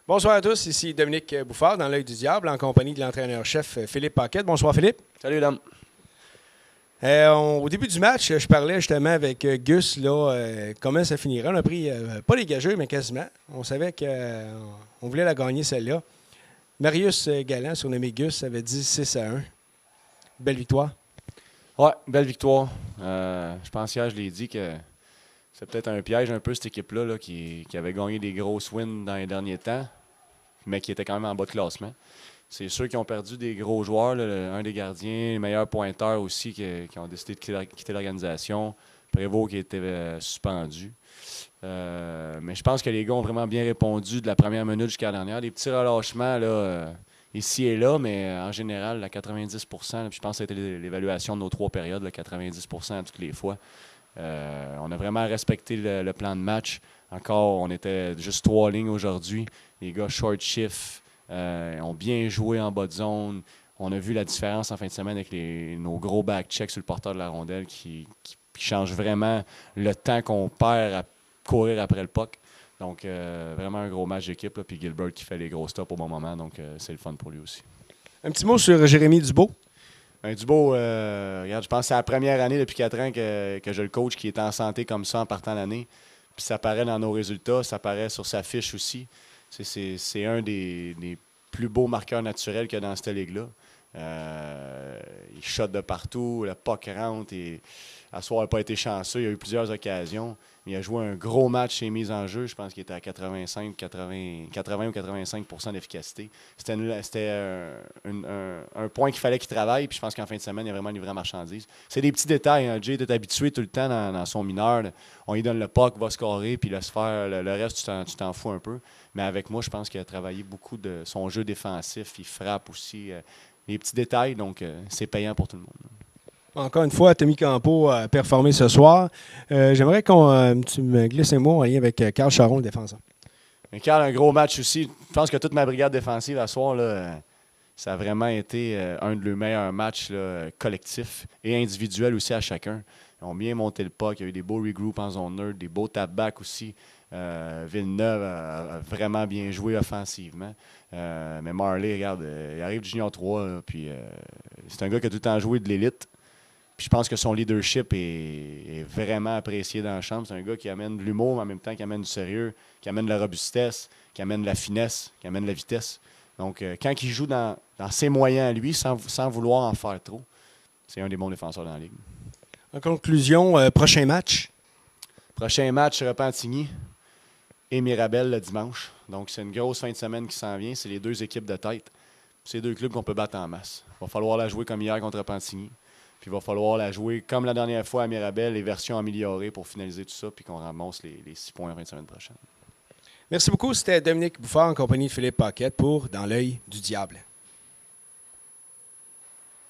Bonsoir à tous, ici Dominique Bouffard dans l'Œil du Diable en compagnie de l'entraîneur-chef Philippe Paquette. Bonsoir Philippe. Salut, Dom. Au début du match, je parlais justement avec Gus comment ça finirait. On a pris pas les gageux, mais quasiment. On savait qu'on voulait la gagner celle-là. Marius Galland, surnommé Gus, avait dit 6-1. Belle victoire. Ouais, belle victoire. Je pense hier, je l'ai dit que c'est peut-être un piège un peu cette équipe-là qui avait gagné des grosses wins dans les derniers temps, mais qui était quand même en bas de classement. C'est sûr qu'ils ont perdu des gros joueurs, là, un des gardiens, les meilleurs pointeurs aussi qui ont décidé de quitter l'organisation. Prévost qui était suspendu. Mais je pense que les gars ont vraiment bien répondu de la première minute jusqu'à la dernière. Des petits relâchements ici et là, mais en général, à 90 puis je pense que c'était l'évaluation de nos 3 périodes, là, 90 à toutes les fois. On a vraiment respecté le plan de match. Encore, on était juste 3 lignes aujourd'hui. Les gars short shift ont bien joué en bas de zone. On a vu la différence en fin de semaine avec nos gros back-checks sur le porteur de la rondelle qui changent vraiment le temps qu'on perd à courir après le puck. Donc, vraiment un gros match d'équipe. Puis Gilbert qui fait les gros stops au bon moment. Donc, c'est le fun pour lui aussi. Un petit mot sur Jérémy Dubeau. Dubeau, regarde, je pense que c'est la première année depuis 4 ans que je le coach qui est en santé comme ça en partant l'année. Puis ça paraît dans nos résultats, ça paraît sur sa fiche aussi. C'est un des plus beaux marqueurs naturels qu'il y a dans cette ligue-là. Il shot de partout, le puck rentre. Et à ce soir, il n'a pas été chanceux. Il y a eu plusieurs occasions. Il a joué un gros match chez mise en jeu. Je pense qu'il était à 80 ou 85 % d'efficacité. C'était un point qu'il fallait qu'il travaille. Puis je pense qu'en fin de semaine, il a vraiment livré la marchandise. C'est des petits détails. Hein. Jay est habitué tout le temps dans son mineur. On lui donne le puck, va scorer, puis laisse faire le reste, tu t'en fous un peu. Mais avec moi, je pense qu'il a travaillé beaucoup de son jeu défensif. Il frappe aussi. Les petits détails, donc c'est payant pour tout le monde. Encore une fois, Tommy Campo a performé ce soir. J'aimerais que tu me glisses un mot en lien avec Carl Charon, le défenseur. Carl, un gros match aussi. Je pense que toute ma brigade défensive à soir, là, ça a vraiment été un de leurs meilleurs matchs là, collectifs et individuels aussi à chacun. Ils ont bien monté le puck. Il y a eu des beaux regroups en zone neutre, des beaux tap-backs aussi. Villeneuve a vraiment bien joué offensivement. Mais Marley, regarde, il arrive du Junior 3, là, puis c'est un gars qui a tout le temps joué de l'élite. Puis je pense que son leadership est vraiment apprécié dans la chambre. C'est un gars qui amène de l'humour, mais en même temps qui amène du sérieux, qui amène de la robustesse, qui amène de la finesse, qui amène de la vitesse. Donc, quand il joue dans ses moyens à lui, sans vouloir en faire trop, c'est un des bons défenseurs dans la ligue. En conclusion, prochain match? Prochain match, Repentigny et Mirabel le dimanche. Donc, c'est une grosse fin de semaine qui s'en vient. C'est les 2 équipes de tête. C'est 2 clubs qu'on peut battre en masse. Il va falloir la jouer comme hier contre Repentigny. Puis il va falloir la jouer comme la dernière fois à Mirabel, les versions améliorées pour finaliser tout ça, puis qu'on ramasse les 6 points en fin de semaine prochaine. Merci beaucoup. C'était Dominique Bouffard en compagnie de Philippe Paquette pour Dans l'Œil du Diable.